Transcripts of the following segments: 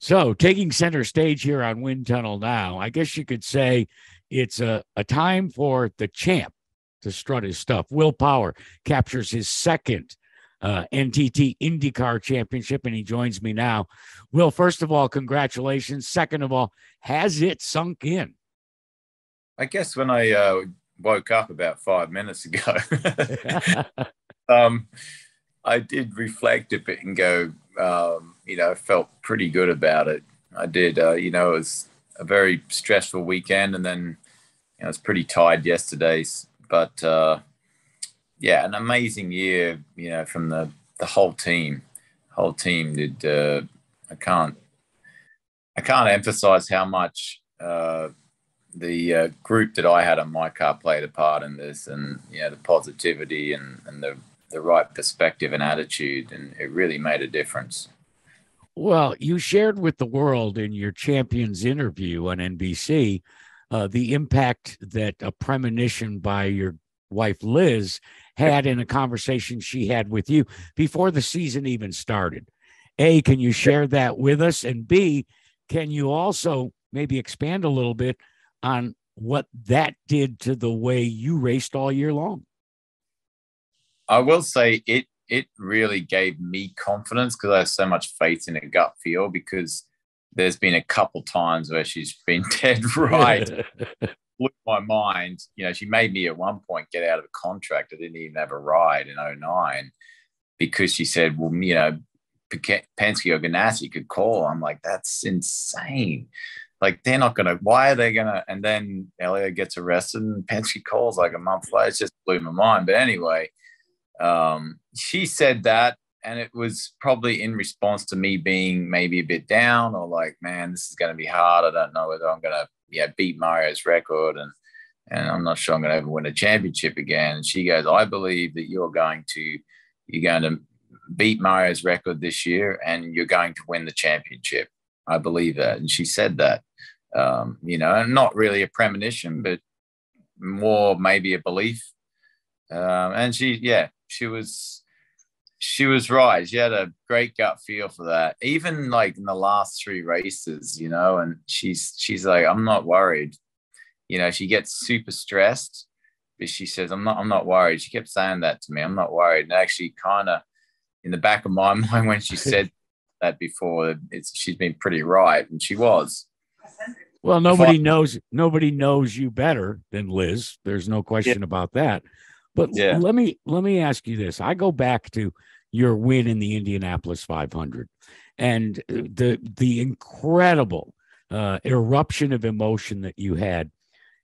So, taking center stage here on Wind Tunnel now, I guess you could say it's a time for the champ to strut his stuff. Will Power captures his second NTT IndyCar championship, and he joins me now. Will, first of all, congratulations. Second of all, has it sunk in? I guess when I woke up about 5 minutes ago, um, I did reflect a bit and go, felt pretty good about it. I did, it was a very stressful weekend, and then I was pretty tired yesterday. But yeah, an amazing year, from the whole team. Whole team did. I can't I can't emphasize how much the group that I had on my car played a part in this, and the positivity and the right perspective and attitude, and it really made a difference. Well, you shared with the world in your champions interview on NBC the impact that a premonition by your wife, Liz, had in a conversation she had with you before the season even started. A, can you share that with us? And B, can you also maybe expand a little bit on what that did to the way you raced all year long? I will say it really gave me confidence because I have so much faith in a gut feel, because there's been a couple times where she's been dead right. Blew my mind. She made me at one point get out of a contract. I didn't even have a ride in '09 because she said, well, Penske or Ganassi could call. I'm like, that's insane. Like, they're not going to, why are they going to? And then Elliott gets arrested and Penske calls like a month later. It just blew my mind. But anyway, she said that, and it was probably in response to me being maybe a bit down, or like, man, this is going to be hard. I don't know whether I'm going to beat Mario's record, and I'm not sure I'm going to ever win a championship again. And she goes, I believe that you're going to beat Mario's record this year, and you're going to win the championship. I believe that. And she said that, and not really a premonition, but more maybe a belief. And she was right. She had a great gut feel for that. Even like in the last three races, and she's like, I'm not worried. She gets super stressed, but she says, I'm not worried. She kept saying that to me. I'm not worried. And actually kind of in the back of my mind when she said that before, she's been pretty right. And she was. Well, nobody knows you better than Liz. There's no question about that. But let me ask you this. I go back to your win in the Indianapolis 500 and the incredible eruption of emotion that you had.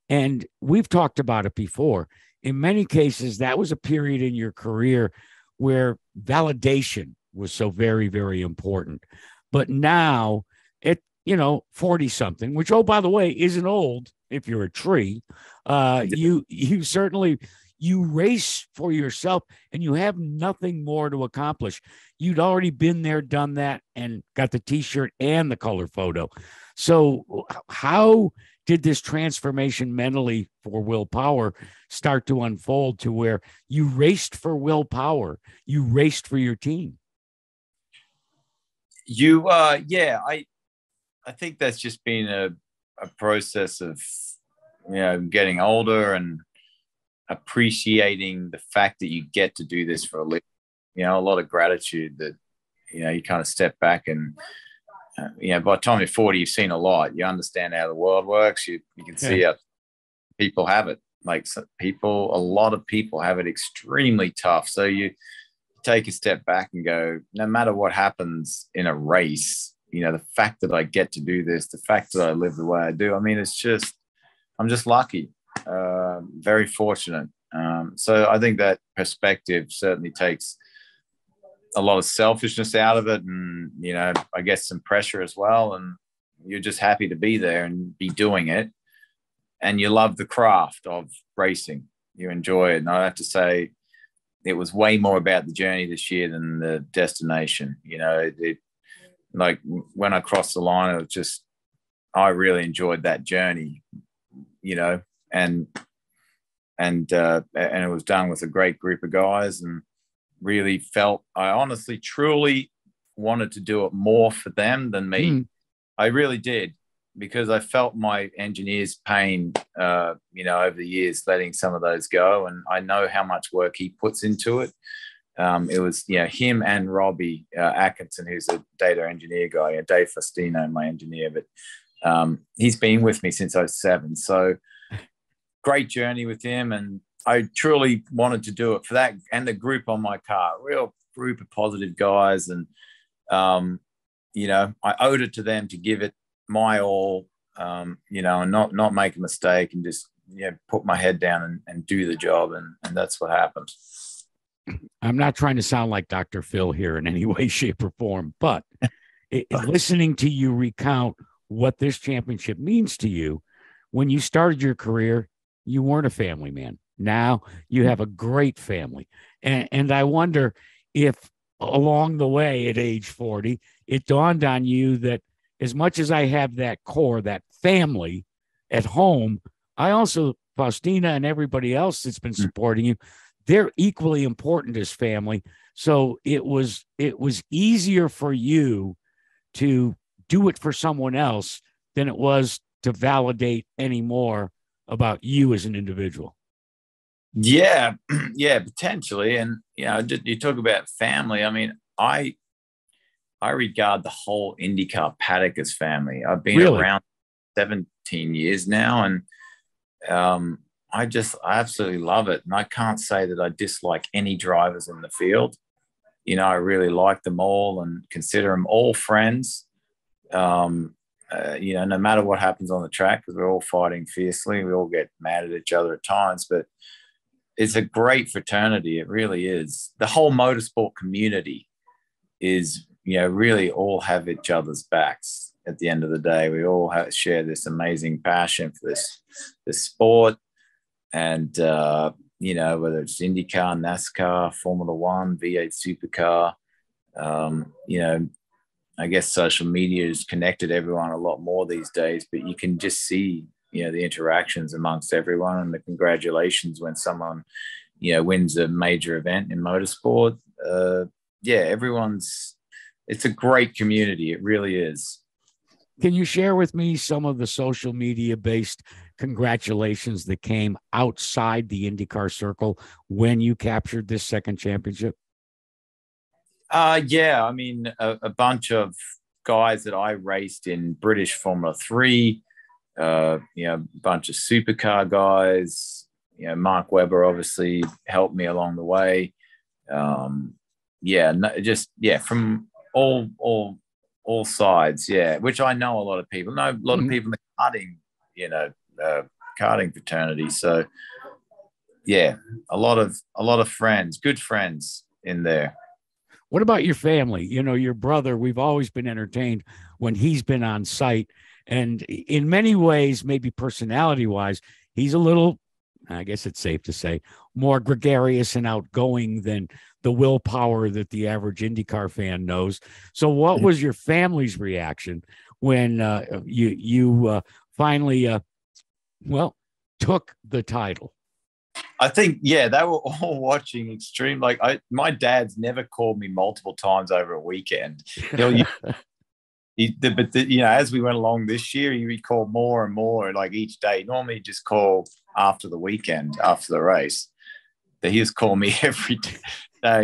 And we've talked about it before. In many cases, that was a period in your career where validation was so very, very important. But now at 40 something, which, oh, by the way, isn't old if you're a tree, you certainly you race for yourself and you have nothing more to accomplish. You'd already been there, done that, and got the t-shirt and the color photo. So how did this transformation mentally for Will Power start to unfold to where you raced for Will Power, you raced for your team? I think that's just been a process of getting older and appreciating the fact that you get to do this for a living. A lot of gratitude that you kind of step back and by the time you're 40, you've seen a lot. You understand how the world works. You can see how people have it. Like a lot of people have it extremely tough. So you take a step back and go, no matter what happens in a race, the fact that I get to do this, the fact that I live the way I do, I'm just lucky, very fortunate. So I think that perspective certainly takes a lot of selfishness out of it, and I guess some pressure as well, and you're just happy to be there and be doing it, and you love the craft of racing. You enjoy it. And I have to say, it was way more about the journey this year than the destination. Like when I crossed the line, it was just, I really enjoyed that journey, and it was done with a great group of guys, and really felt, I honestly, truly wanted to do it more for them than me. I really did, because I felt my engineer's pain, over the years, letting some of those go. And I know how much work he puts into it. It was, him and Robbie Atkinson, who's a data engineer guy, Dave Faustino, my engineer, but he's been with me since I was 7. So great journey with him. And I truly wanted to do it for that and the group on my car, real group of positive guys. And, I owed it to them to give it my all, and not make a mistake and just, put my head down and do the job. And that's what happened. I'm not trying to sound like Dr. Phil here in any way, shape, or form, but listening to you recount what this championship means to you, when you started your career, you weren't a family man. Now you have a great family. And I wonder if along the way at age 40, it dawned on you that as much as I have that core, that family at home, I also, Faustina and everybody else that's been supporting you, they're equally important as family. So it was easier for you to do it for someone else than it was to validate any more about you as an individual. Yeah, potentially. And, you talk about family. I mean, I regard the whole IndyCar paddock as family. I've been around 17 years now, and I absolutely love it. And I can't say that I dislike any drivers in the field. I really like them all and consider them all friends. No matter what happens on the track, because we're all fighting fiercely. We all get mad at each other at times, but it's a great fraternity. It really is. The whole motorsport community is, really all have each other's backs at the end of the day. We all share this amazing passion for this sport. And, whether it's IndyCar, NASCAR, Formula One, V8 Supercar, I guess social media has connected everyone a lot more these days, but you can just see, the interactions amongst everyone and the congratulations when someone, wins a major event in motorsport. It's a great community. It really is. Can you share with me some of the social media based congratulations that came outside the IndyCar circle when you captured this second championship? I mean, a bunch of guys that I raced in British Formula 3, a bunch of supercar guys, Mark Webber obviously helped me along the way. From all sides, which I know a lot of people. Know a lot of people in the karting fraternity. So, a lot of friends, good friends in there. What about your family? Your brother, we've always been entertained when he's been on site. And in many ways, maybe personality-wise, he's a little, I guess it's safe to say, more gregarious and outgoing than the willpower that the average IndyCar fan knows. So what was your family's reaction when you finally, took the title? I think, they were all watching extreme. Like my dad's never called me multiple times over a weekend. As we went along this year, he would call more and more, like each day. Normally he'd just call after the weekend, after the race. But he just called me every day.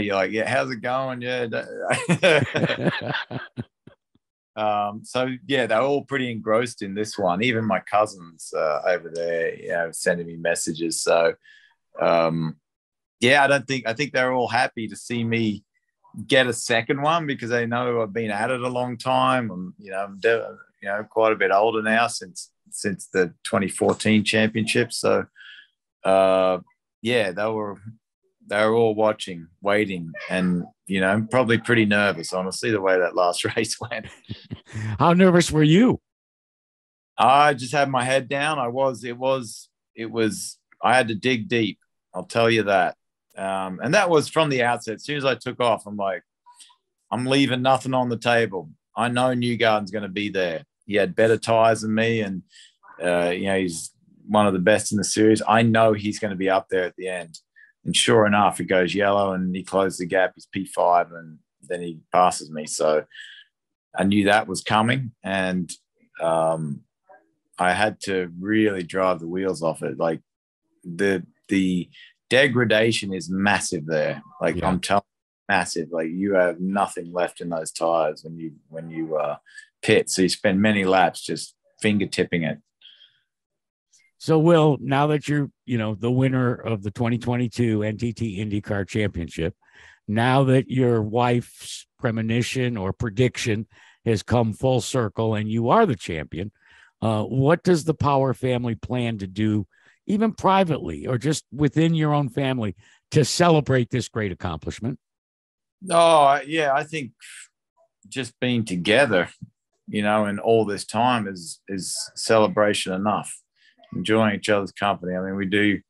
You're like, how's it going? They're all pretty engrossed in this one. Even my cousins over there, sending me messages. So, I think they're all happy to see me get a second one, because they know I've been at it a long time. I'm quite a bit older now since the 2014 championship. So, they were all watching, waiting, and probably pretty nervous, honestly, the way that last race went. How nervous were you? I just had my head down. I had to dig deep. I'll tell you that. And that was from the outset. As soon as I took off, I'm like, I'm leaving nothing on the table. I know Newgarden's going to be there. He had better tires than me, and he's one of the best in the series. I know he's going to be up there at the end. And sure enough, it goes yellow and he closed the gap. He's P5 and then he passes me. So I knew that was coming. And I had to really drive the wheels off it. Like the degradation is massive there. Like I'm telling you, massive. Like you have nothing left in those tires when you pit. So you spend many laps just fingertipping it. So, Will, now that you're, the winner of the 2022 NTT IndyCar Championship, now that your wife's premonition or prediction has come full circle and you are the champion, what does the Power family plan to do, even privately or just within your own family, to celebrate this great accomplishment? Oh, yeah, I think just being together, and all this time is celebration enough. Enjoying each other's company. I mean, we do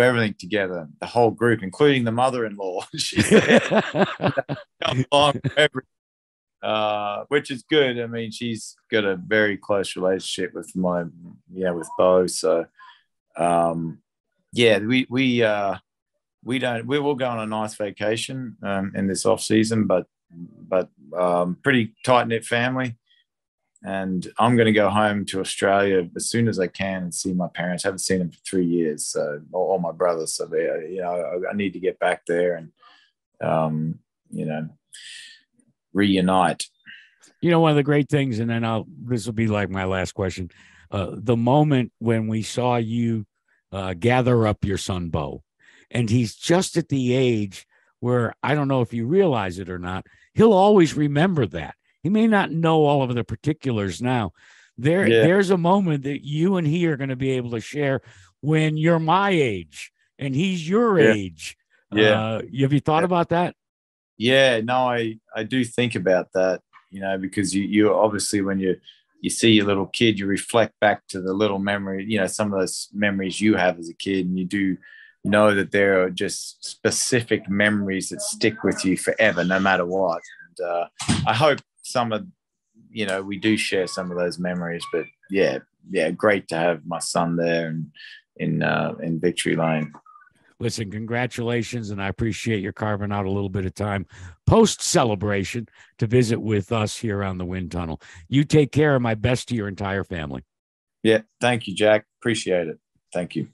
everything together, the whole group, including the mother-in-law. She's there, come along which is good. I mean, she's got a very close relationship with with Bo. So, we will go on a nice vacation in this off season, but pretty tight knit family. And I'm going to go home to Australia as soon as I can and see my parents. I haven't seen them for 3 years, so all my brothers. So I need to get back there and reunite. One of the great things, and then this will be like my last question. The moment when we saw you gather up your son Bo, and he's just at the age where I don't know if you realize it or not, he'll always remember that. He may not know all of the particulars now. There's a moment that you and he are going to be able to share when you're my age and he's your age. Have you thought about that? Yeah, no, I do think about that, because you obviously, when you see your little kid, you reflect back to the little memory, some of those memories you have as a kid, and you do know that there are just specific memories that stick with you forever, no matter what. And I hope some of, we do share some of those memories, but great to have my son there and in Victory Lane. Listen, congratulations, and I appreciate your carving out a little bit of time post-celebration to visit with us here on the Wind Tunnel. You take care, of my best to your entire family. Yeah, thank you, Jack. Appreciate it. Thank you.